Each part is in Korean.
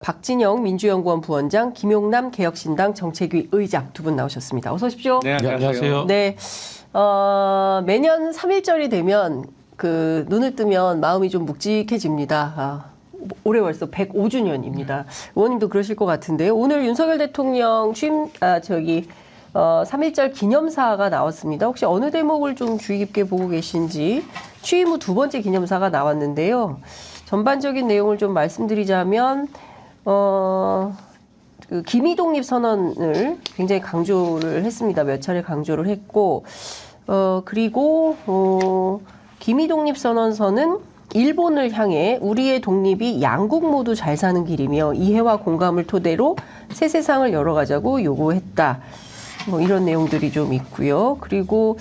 박진영 민주연구원 부원장, 김용남 개혁신당 정책위 의장 두 분 나오셨습니다. 어서 오십시오. 네, 안녕하세요. 네, 매년 3.1절이 되면 눈을 뜨면 마음이 좀 묵직해집니다. 올해 벌써 105주년입니다. 의원님도 그러실 것 같은데요. 오늘 윤석열 대통령 취임 3.1절 기념사가 나왔습니다. 혹시 어느 대목을 좀 주의 깊게 보고 계신지. 취임 후 두 번째 기념사가 나왔는데요. 전반적인 내용을 좀 말씀드리자면 기미 독립 선언을 굉장히 강조를 했습니다. 몇 차례 강조를 했고, 그리고 기미 독립 선언서는 일본을 향해 우리의 독립이 양국 모두 잘 사는 길이며 이해와 공감을 토대로 새 세상을 열어가자고 요구했다. 뭐 이런 내용들이 좀 있고요. 그리고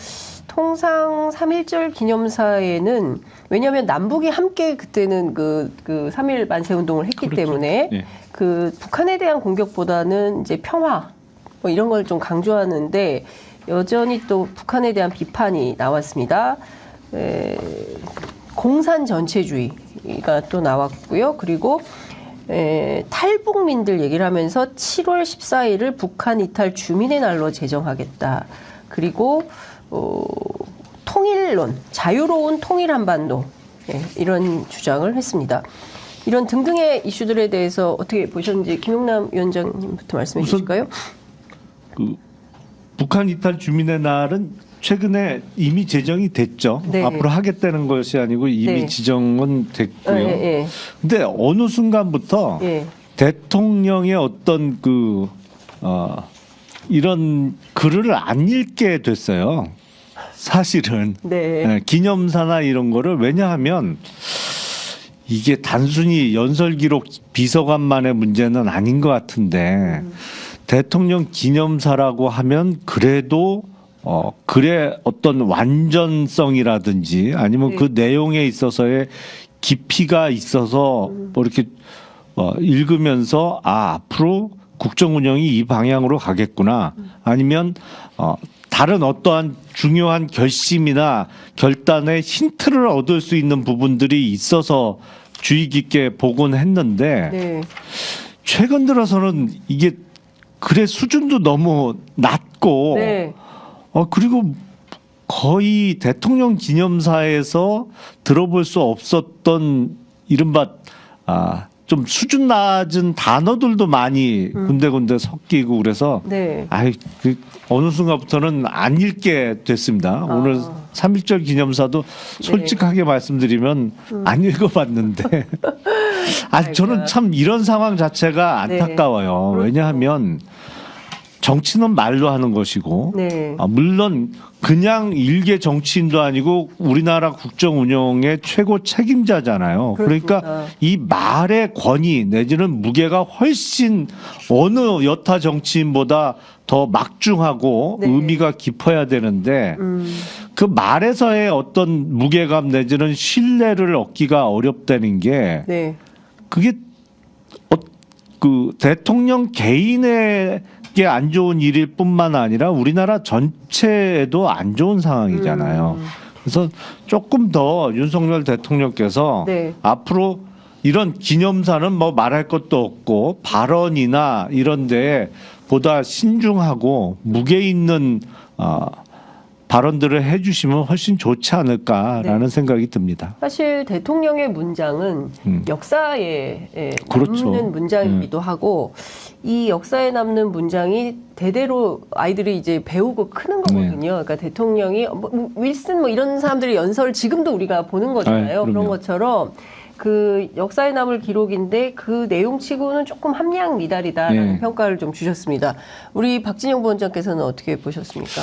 통상 3.1절 기념사에는 왜냐하면 남북이 함께 그때는 3.1 만세 운동을 했기 그렇죠. 때문에 네. 북한에 대한 공격보다는 이제 평화 뭐 이런 걸 좀 강조하는데 여전히 또 북한에 대한 비판이 나왔습니다. 공산 전체주의가 또 나왔고요. 그리고 탈북민들 얘기를 하면서 7월 14일을 북한 이탈 주민의 날로 제정하겠다. 그리고 통일론, 자유로운 통일 한반도 이런 주장을 했습니다. 이런 등등의 이슈들에 대해서 어떻게 보셨는지 김용남 위원장님부터 말씀해 주실까요? 북한 이탈 주민의 날은 최근에 이미 제정이 됐죠. 네. 앞으로 하겠다는 것이 아니고 이미 네. 지정은 됐고요. 예. 근데 어느 순간부터 예. 대통령의 어떤 이런 글을 안 읽게 됐어요. 사실은 네. 기념사나 이런 거를 왜냐하면 이게 단순히 연설 기록 비서관만의 문제는 아닌 것 같은데 대통령 기념사라고 하면 그래도 글의 어떤 완전성이라든지 아니면 네. 그 내용에 있어서의 깊이가 있어서 뭐 이렇게 읽으면서 앞으로 국정 운영이 이 방향으로 가겠구나 아니면 다른 어떠한 중요한 결심이나 결단의 힌트를 얻을 수 있는 부분들이 있어서 주의 깊게 보곤 했는데 네. 최근 들어서는 이게 글의 수준도 너무 낮고 네. 그리고 거의 대통령 기념사에서 들어볼 수 없었던 이른바 좀 수준 낮은 단어들도 많이 군데군데 섞이고 그래서 네. 어느 순간부터는 안 읽게 됐습니다. 오늘 3.1절 기념사도 솔직하게 말씀드리면 안 읽어봤는데 저는 참 이런 상황 자체가 안타까워요. 네. 왜냐하면 정치는 말로 하는 것이고 네. 물론 그냥 일개 정치인도 아니고 우리나라 국정 운영의 최고 책임자잖아요. 그렇습니다. 그러니까 이 말의 권위 내지는 무게가 훨씬 어느 여타 정치인보다 더 막중하고 네. 의미가 깊어야 되는데 그 말에서의 어떤 무게감 내지는 신뢰를 얻기가 어렵다는 게 네. 그게 대통령 개인의 게 안 좋은 일일 뿐만 아니라 우리나라 전체에도 안 좋은 상황이잖아요. 그래서 조금 더 윤석열 대통령께서 네. 앞으로 이런 기념사는 뭐 말할 것도 없고 발언이나 이런 데에 보다 신중하고 무게 있는 발언들을 해주시면 훨씬 좋지 않을까라는 생각이 듭니다. 사실 대통령의 문장은 역사에 그렇죠. 남는 문장이기도 하고 이 역사에 남는 문장이 대대로 아이들이 이제 배우고 크는 거거든요. 그러니까 대통령이 윌슨 뭐 이런 사람들의 연설을 지금도 우리가 보는 거잖아요. 그런 것처럼 그 역사에 남을 기록인데 그 내용치고는 조금 함량 미달이다라는 평가를 좀 주셨습니다. 우리 박진영 부원장께서는 어떻게 보셨습니까?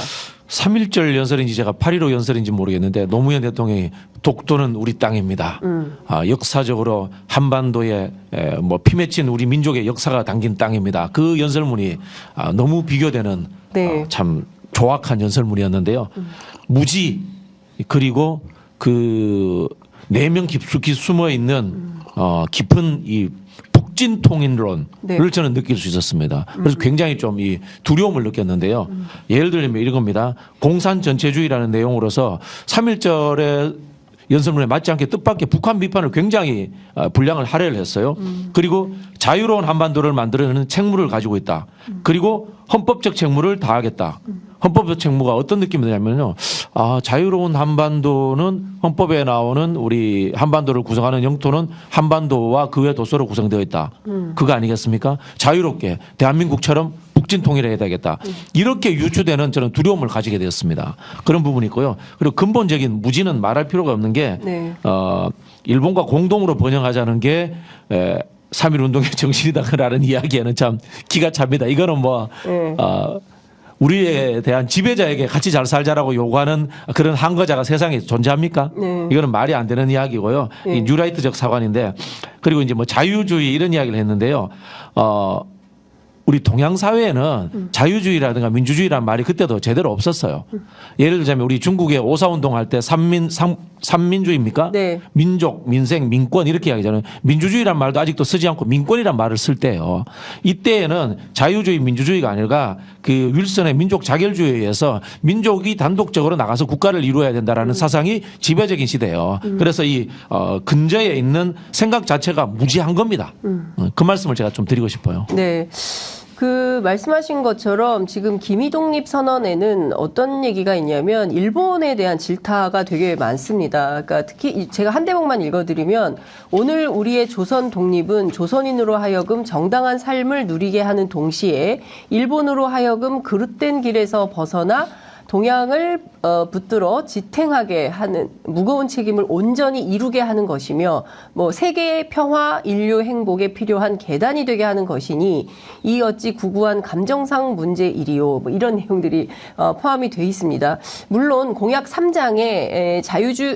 3.1절 연설인지 제가 8.15 연설인지 모르겠는데 노무현 대통령이 독도는 우리 땅입니다. 역사적으로 한반도에 뭐 피맺힌 우리 민족의 역사가 담긴 땅입니다. 그 연설문이 너무 비교되는 참 조악한 연설문이었는데요. 무지 그리고 그 내면 깊숙이 숨어 있는 깊은 이 북진 통일론을 저는 느낄 수 있었습니다. 그래서 굉장히 좀 이 두려움을 느꼈는데요. 예를 들면 이런 겁니다. 공산 전체주의라는 내용으로서 3.1절에 연설문에 맞지 않게 뜻밖의 북한 비판을 굉장히 분량을 할애를 했어요. 그리고 자유로운 한반도를 만들어내는 책무를 가지고 있다. 그리고 헌법적 책무를 다하겠다. 헌법적 책무가 어떤 느낌이 드냐면요. 자유로운 한반도는 헌법에 나오는 우리 한반도를 구성하는 영토는 한반도와 그 외 도서로 구성되어 있다. 그거 아니겠습니까? 자유롭게 대한민국처럼 북진 통일해야 되겠다. 이렇게 유추되는 저는 두려움을 가지게 되었습니다. 그런 부분이 있고요. 그리고 근본적인 무지는 말할 필요가 없는 게 네. 일본과 공동으로 번영하자는 게 3.1 운동의 정신이다라는 이야기에는 참 기가 찹니다. 이거는 뭐 네. 우리에 대한 지배자에게 같이 잘 살자라고 요구하는 그런 항거자가 세상에 존재합니까? 네. 이거는 말이 안 되는 이야기고요. 네. 이 뉴라이트적 사관인데 그리고 이제 뭐 자유주의 이런 이야기를 했는데요. 우리 동양 사회에는 자유주의라든가 민주주의라는 말이 그때도 제대로 없었어요. 예를 들자면 우리 중국의 오사운동 할 때 삼민주의입니까? 네. 민족, 민생, 민권 이렇게 이야기하잖아요. 민주주의란 말도 아직도 쓰지 않고 민권이란 말을 쓸 때요. 이때에는 자유주의, 민주주의가 아니라 그 윌슨의 민족 자결주의에 의해서 민족이 단독적으로 나가서 국가를 이루어야 된다라는 사상이 지배적인 시대예요. 그래서 이 근저에 있는 생각 자체가 무지한 겁니다. 그 말씀을 제가 좀 드리고 싶어요. 네. 그 말씀하신 것처럼 지금 기미독립 선언에는 어떤 얘기가 있냐면 일본에 대한 질타가 되게 많습니다. 그러니까 특히 제가 한 대목만 읽어드리면 오늘 우리의 조선 독립은 조선인으로 하여금 정당한 삶을 누리게 하는 동시에 일본으로 하여금 그릇된 길에서 벗어나 동양을 붙들어 지탱하게 하는 무거운 책임을 온전히 이루게 하는 것이며 뭐 세계의 평화 인류 행복에 필요한 계단이 되게 하는 것이니 이 어찌 구구한 감정상 문제이리요 뭐 이런 내용들이 포함이 돼 있습니다. 물론 공약 3장에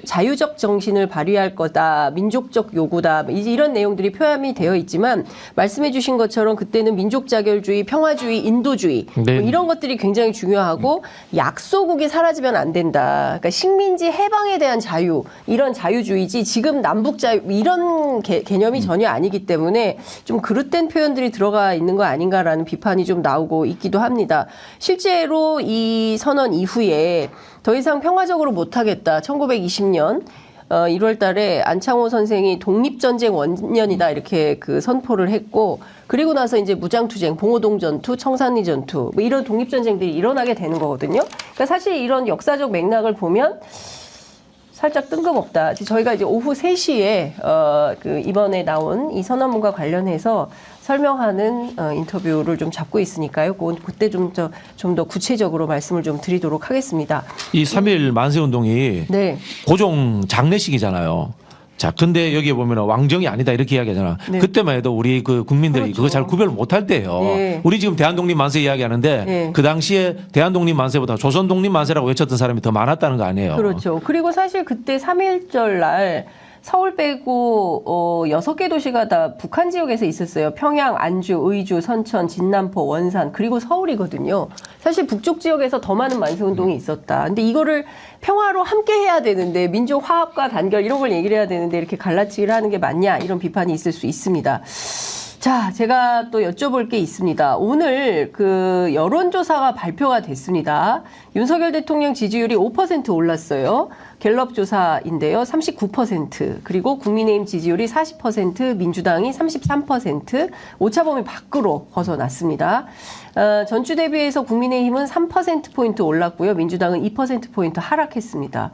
자유적 정신을 발휘할 거다 민족적 요구다 이런 내용들이 포함이 되어 있지만 말씀해 주신 것처럼 그때는 민족 자결주의 평화주의 인도주의 네. 뭐 이런 것들이 굉장히 중요하고 약소국이 사라지면 안 된다. 그러니까 식민지 해방에 대한 자유 이런 자유주의지 지금 남북 자유 이런 개념이 전혀 아니기 때문에 좀 그릇된 표현들이 들어가 있는 거 아닌가라는 비판이 좀 나오고 있기도 합니다. 실제로 이 선언 이후에 더 이상 평화적으로 못하겠다. 1920년 1월 달에 안창호 선생이 독립전쟁 원년이다 이렇게 그 선포를 했고 그리고 나서 이제 무장투쟁, 봉오동 전투, 청산리 전투 뭐 이런 독립전쟁들이 일어나게 되는 거거든요. 그러니까 사실 이런 역사적 맥락을 보면 살짝 뜬금없다. 저희가 이제 오후 3시에 그 이번에 나온 이 선언문과 관련해서 설명하는 인터뷰를 좀 잡고 있으니까요. 그때 좀 더 구체적으로 말씀을 좀 드리도록 하겠습니다. 이 3.1 만세운동이 네. 고종 장례식이잖아요. 자, 근데 여기에 보면 왕정이 아니다 이렇게 이야기하잖아. 네. 그때만 해도 우리 그 국민들이 그렇죠. 그거 잘 구별 못할 때예요. 네. 우리 지금 대한독립 만세 이야기하는데 네. 그 당시에 대한독립 만세보다 조선독립 만세라고 외쳤던 사람이 더 많았다는 거 아니에요. 그렇죠. 그리고 사실 그때 3.1절 날 서울 빼고 6개 도시가 다 북한 지역에서 있었어요. 평양, 안주, 의주, 선천, 진남포, 원산 그리고 서울이거든요. 사실 북쪽 지역에서 더 많은 만세운동이 있었다. 근데 이거를 평화로 함께 해야 되는데 민족 화합과 단결 이런 걸 얘기를 해야 되는데 이렇게 갈라치기를 하는 게 맞냐 이런 비판이 있을 수 있습니다. 자, 제가 또 여쭤볼 게 있습니다. 오늘 그 여론조사가 발표가 됐습니다. 윤석열 대통령 지지율이 5% 올랐어요. 갤럽 조사인데요. 39%. 그리고 국민의힘 지지율이 40%, 민주당이 33%, 오차범위 밖으로 벗어났습니다. 전주 대비해서 국민의힘은 3%포인트 올랐고요. 민주당은 2%포인트 하락했습니다.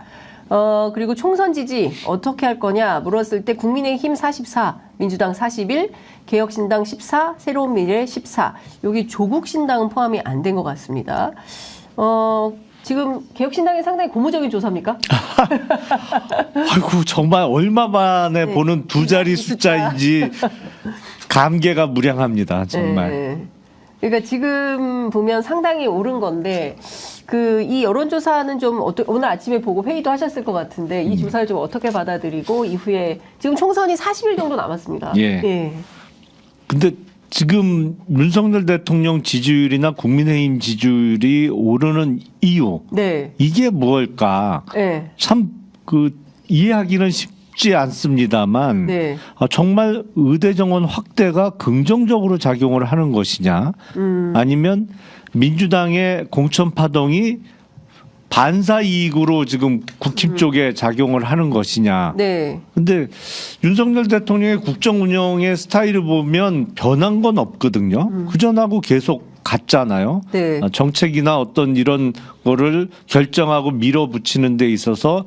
그리고 총선 지지 어떻게 할 거냐 물었을 때 국민의힘 44, 민주당 41, 개혁신당 14, 새로운 미래 14. 여기 조국신당은 포함이 안 된 것 같습니다. 지금 개혁신당이 상당히 고무적인 조사입니까? 아이고 정말 얼마 만에 네. 보는 두 자리 숫자인지 감개가 무량합니다. 정말. 네. 그러니까 지금 보면 상당히 오른 건데 이 여론조사는 좀 오늘 아침에 보고 회의도 하셨을 것 같은데 이 조사를 좀 어떻게 받아들이고 이후에 지금 총선이 40일 정도 남았습니다. 예. 근데 지금 윤석열 대통령 지지율이나 국민의힘 지지율이 오르는 이유 네. 이게 뭘까? 네. 참 이해하기는 쉽지 않습니다만 네. 정말 의대 정원 확대가 긍정적으로 작용을 하는 것이냐 아니면 민주당의 공천 파동이 반사 이익으로 지금 국힘 쪽에 작용을 하는 것이냐. 네. 근데 윤석열 대통령의 국정 운영의 스타일을 보면 변한 건 없거든요. 그전하고 계속 같잖아요. 네. 정책이나 어떤 이런 거를 결정하고 밀어붙이는 데 있어서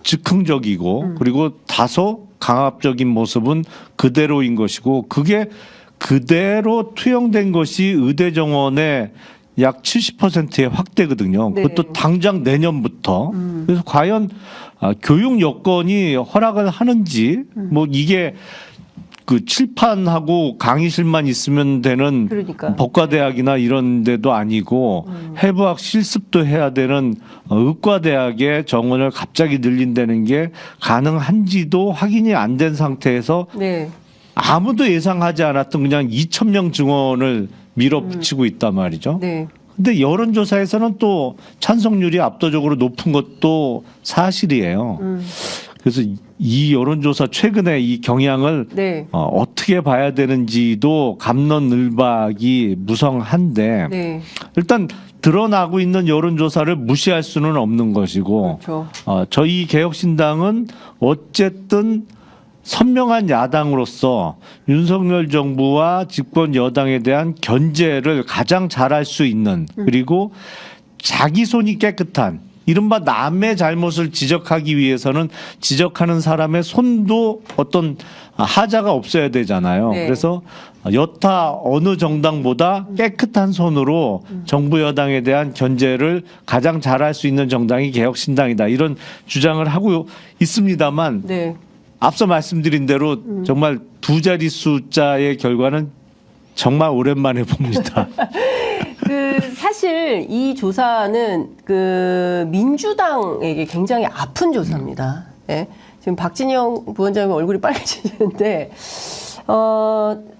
즉흥적이고 그리고 다소 강압적인 모습은 그대로인 것이고 그게 그대로 투영된 것이 의대 정원의 약 70%의 확대거든요. 네. 그것도 당장 내년부터. 그래서 과연 교육 여건이 허락을 하는지 뭐 이게 그 칠판하고 강의실만 있으면 되는 그러니까. 법과대학이나 이런 데도 아니고 해부학 실습도 해야 되는 의과대학의 정원을 갑자기 늘린다는 게 가능한지도 확인이 안 된 상태에서 네. 아무도 예상하지 않았던 그냥 2,000명 증원을 밀어붙이고 있단 말이죠. 네. 근데 여론조사에서는 또 찬성률이 압도적으로 높은 것도 사실이에요. 그래서 이 여론조사 최근에 이 경향을 네. 어떻게 봐야 되는지도 갑론을박이 무성한데 네. 일단 드러나고 있는 여론조사를 무시할 수는 없는 것이고 그렇죠. 저희 개혁신당은 어쨌든 선명한 야당으로서 윤석열 정부와 집권 여당에 대한 견제를 가장 잘할 수 있는 그리고 자기 손이 깨끗한 이른바 남의 잘못을 지적하기 위해서는 지적하는 사람의 손도 어떤 하자가 없어야 되잖아요. 네. 그래서 여타 어느 정당보다 깨끗한 손으로 정부 여당에 대한 견제를 가장 잘할 수 있는 정당이 개혁신당이다. 이런 주장을 하고 있습니다만 네. 앞서 말씀드린 대로 정말 두 자리 숫자의 결과는 정말 오랜만에 봅니다. 사실 이 조사는 민주당에게 굉장히 아픈 조사입니다. 예. 지금 박진영 부원장님 얼굴이 빨개지는데,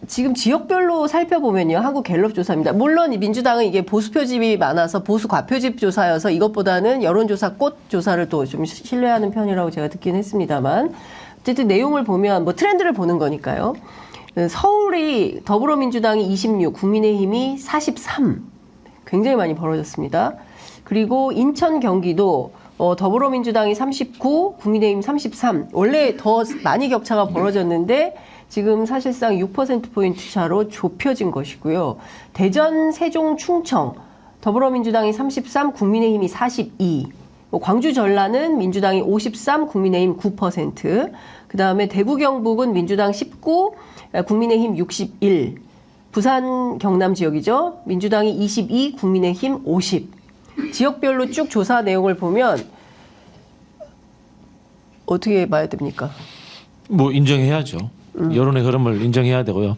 지금 지역별로 살펴보면요. 한국갤럽 조사입니다. 물론 이 민주당은 이게 보수 표집이 많아서 보수 과표집 조사여서 이것보다는 여론조사 꽃 조사를 또 좀 신뢰하는 편이라고 제가 듣긴 했습니다만, 어쨌든 내용을 보면 뭐 트렌드를 보는 거니까요. 서울이 더불어민주당이 26, 국민의힘이 43. 굉장히 많이 벌어졌습니다. 그리고 인천, 경기도 더불어민주당이 39, 국민의힘 33. 원래 더 많이 격차가 벌어졌는데 지금 사실상 6%포인트 차로 좁혀진 것이고요. 대전, 세종, 충청 더불어민주당이 33, 국민의힘이 42. 광주, 전라는 민주당이 53, 국민의힘 9%. 그다음에 대구, 경북은 민주당 19, 국민의힘 61. 부산, 경남 지역이죠. 민주당이 22, 국민의힘 50. 지역별로 쭉 조사 내용을 보면 어떻게 봐야 됩니까? 뭐 인정해야죠. 여론의 흐름을 인정해야 되고요.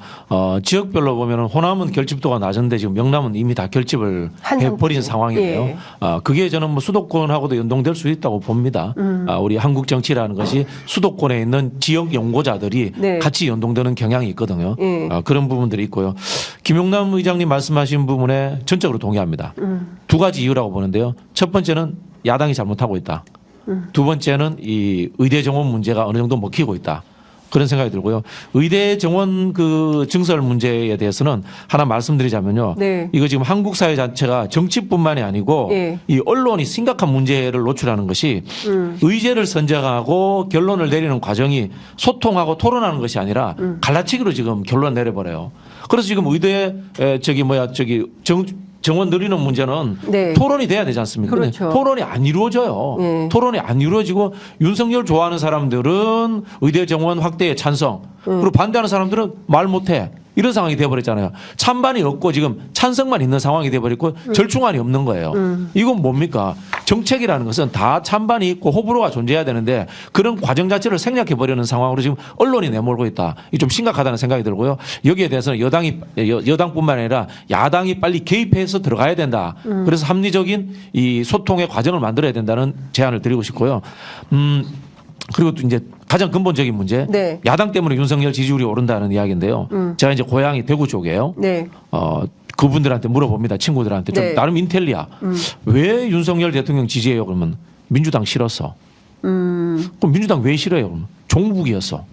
지역별로 보면은 호남은 결집도가 낮은데 지금 명남은 이미 다 결집을 한 해버린 상태. 상황이에요. 예. 그게 저는 뭐 수도권하고도 연동될 수 있다고 봅니다. 우리 한국 정치라는 것이 수도권에 있는 지역 연구자들이 네. 같이 연동되는 경향이 있거든요. 예. 그런 부분들이 있고요. 김용남 의장님 말씀하신 부분에 전적으로 동의합니다. 두 가지 이유라고 보는데요. 첫 번째는 야당이 잘못하고 있다. 두 번째는 이 의대 정원 문제가 어느 정도 먹히고 있다. 그런 생각이 들고요. 의대 정원 그 증설 문제에 대해서는 하나 말씀드리자면요. 네. 이거 지금 한국 사회 자체가 정치뿐만이 아니고 예. 이 언론이 심각한 문제를 노출하는 것이 의제를 선정하고 결론을 내리는 과정이 소통하고 토론하는 것이 아니라 갈라치기로 지금 결론 내려버려요. 그래서 지금 의대 정원 늘리는 문제는 네. 토론이 돼야 되지 않습니까? 근데 그렇죠. 토론이 안 이루어져요. 네. 토론이 안 이루어지고 윤석열 좋아하는 사람들은 의대 정원 확대에 찬성. 그리고 반대하는 사람들은 말 못해. 이런 상황이 돼버렸잖아요. 찬반이 없고 지금 찬성만 있는 상황이 돼버렸고 절충안이 없는 거예요. 이건 뭡니까? 정책이라는 것은 다 찬반이 있고 호불호가 존재해야 되는데 그런 과정 자체를 생략해버리는 상황으로 지금 언론이 내몰고 있다. 이게 좀 심각하다는 생각이 들고요. 여기에 대해서는 여당뿐만 아니라 야당이 빨리 개입해서 들어가야 된다. 그래서 합리적인 이 소통의 과정을 만들어야 된다는 제안을 드리고 싶고요. 그리고 또 이제 가장 근본적인 문제, 네. 야당 때문에 윤석열 지지율이 오른다는 이야기인데요. 제가 이제 고향이 대구 쪽이에요. 네. 그분들한테 물어봅니다. 친구들한테 좀 네. 나름 인텔리야. 왜 윤석열 대통령 지지해요? 그러면 민주당 싫었어. 그럼 민주당 왜 싫어요? 그러면 종북이었어.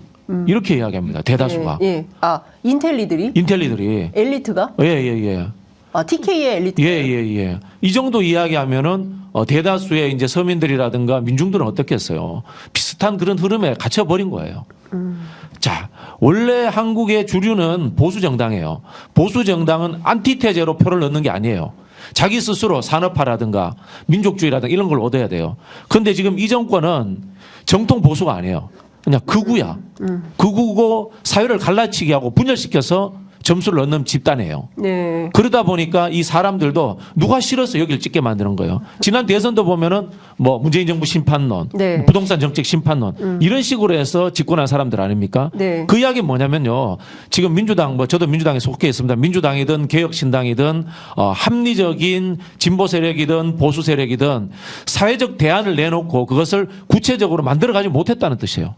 이렇게 이야기합니다. 대다수가. 예. 아, 인텔리들이? 인텔리들이 엘리트가? 예. TK의 엘리트. 예. 이 정도 이야기하면은 대다수의 이제 서민들이라든가 민중들은 어떻겠어요? 비슷한 그런 흐름에 갇혀버린 거예요. 자, 원래 한국의 주류는 보수 정당이에요. 보수 정당은 안티테제로 표를 넣는 게 아니에요. 자기 스스로 산업화라든가 민족주의라든가 이런 걸 얻어야 돼요. 그런데 지금 이 정권은 정통 보수가 아니에요. 그냥 극우야. 극우고 사회를 갈라치게 하고 분열시켜서 점수를 얻는 집단이에요. 네. 그러다 보니까 이 사람들도 누가 싫어서 여기를 찍게 만드는 거예요. 지난 대선도 보면은 뭐 문재인 정부 심판론, 네. 부동산 정책 심판론 이런 식으로 해서 집권한 사람들 아닙니까? 네. 그 이야기는 뭐냐면요. 지금 민주당 뭐 저도 민주당에 속해 있습니다. 민주당이든 개혁신당이든 합리적인 진보 세력이든 보수 세력이든 사회적 대안을 내놓고 그것을 구체적으로 만들어가지 못했다는 뜻이에요.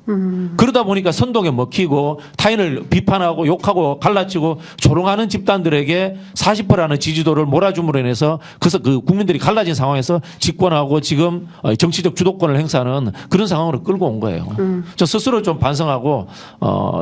그러다 보니까 선동에 먹히고 타인을 비판하고 욕하고 갈라치고 조롱하는 집단들에게 40%라는 지지도를 몰아줌으로 인해서 그래서 그 국민들이 갈라진 상황에서 집권하고 지금 정치적 주도권을 행사하는 그런 상황으로 끌고 온 거예요. 저 스스로 좀 반성하고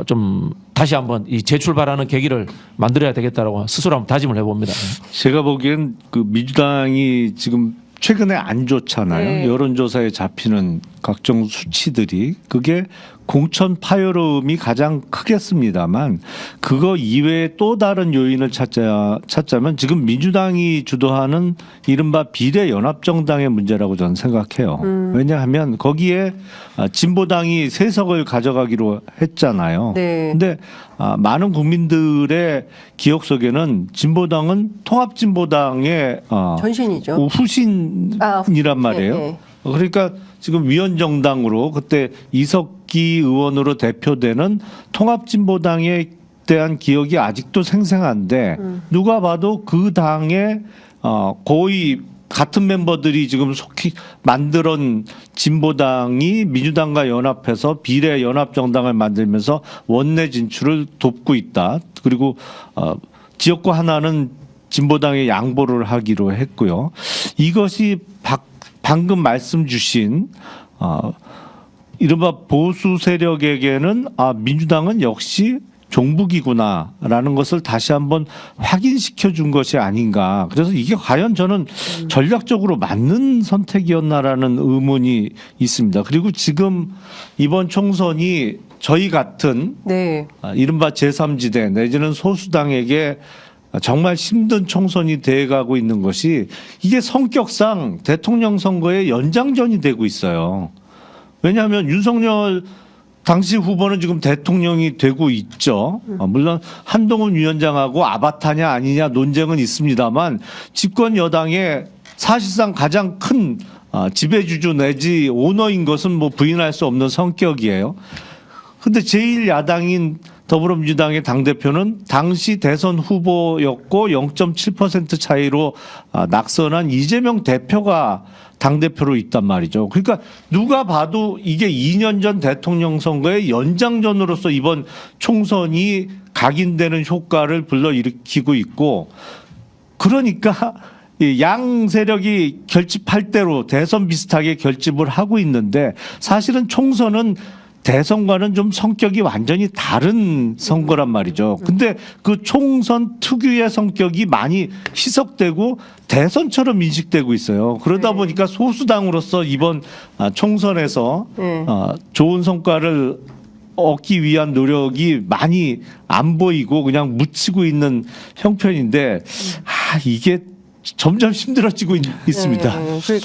좀 다시 한번 이 재출발하는 계기를 만들어야 되겠다라고 스스로 한번 다짐을 해봅니다. 제가 보기엔 그 민주당이 지금 최근에 안 좋잖아요. 네. 여론조사에 잡히는 각종 수치들이 그게 공천 파열음이 가장 크겠습니다만 그거 이외에 또 다른 요인을 찾자면 지금 민주당이 주도하는 이른바 비례연합정당의 문제라고 저는 생각해요. 왜냐하면 거기에 진보당이 3석을 가져가기로 했잖아요. 네. 근데 많은 국민들의 기억 속에는 진보당은 통합진보당의 전신이죠. 후신이란 말이에요. 네. 그러니까 지금 위원정당으로 그때 이석기 의원으로 대표되는 통합진보당에 대한 기억이 아직도 생생한데 누가 봐도 그 당의 거의 같은 멤버들이 지금 속히 만들은 진보당이 민주당과 연합해서 비례 연합정당을 만들면서 원내 진출을 돕고 있다. 그리고 지역구 하나는 진보당에 양보를 하기로 했고요. 이것이 방금 말씀 주신 이른바 보수 세력에게는 민주당은 역시 종북이구나라는 것을 다시 한번 확인시켜 준 것이 아닌가. 그래서 이게 과연 저는 전략적으로 맞는 선택이었나라는 의문이 있습니다. 그리고 지금 이번 총선이 저희 같은 네. 이른바 제3지대 내지는 소수당에게 정말 힘든 총선이 돼가고 있는 것이 이게 성격상 대통령 선거의 연장전이 되고 있어요. 왜냐하면 윤석열 당시 후보는 지금 대통령이 되고 있죠. 물론 한동훈 위원장하고 아바타냐 아니냐 논쟁은 있습니다만 집권 여당의 사실상 가장 큰 지배주주 내지 오너인 것은 뭐 부인할 수 없는 성격이에요. 근데 제1야당인 더불어민주당의 당대표는 당시 대선 후보였고 0.7% 차이로 낙선한 이재명 대표가 당대표로 있단 말이죠. 그러니까 누가 봐도 이게 2년 전 대통령 선거의 연장전으로서 이번 총선이 각인되는 효과를 불러일으키고 있고 그러니까 양 세력이 결집할 대로 대선 비슷하게 결집을 하고 있는데 사실은 총선은 대선과는 좀 성격이 완전히 다른 선거란 말이죠. 근데 그 총선 특유의 성격이 많이 희석되고 대선처럼 인식되고 있어요. 그러다 보니까 소수당으로서 이번 총선에서 좋은 성과를 얻기 위한 노력이 많이 안 보이고 그냥 묻히고 있는 형편인데 이게 점점 힘들어지고 있습니다. 네.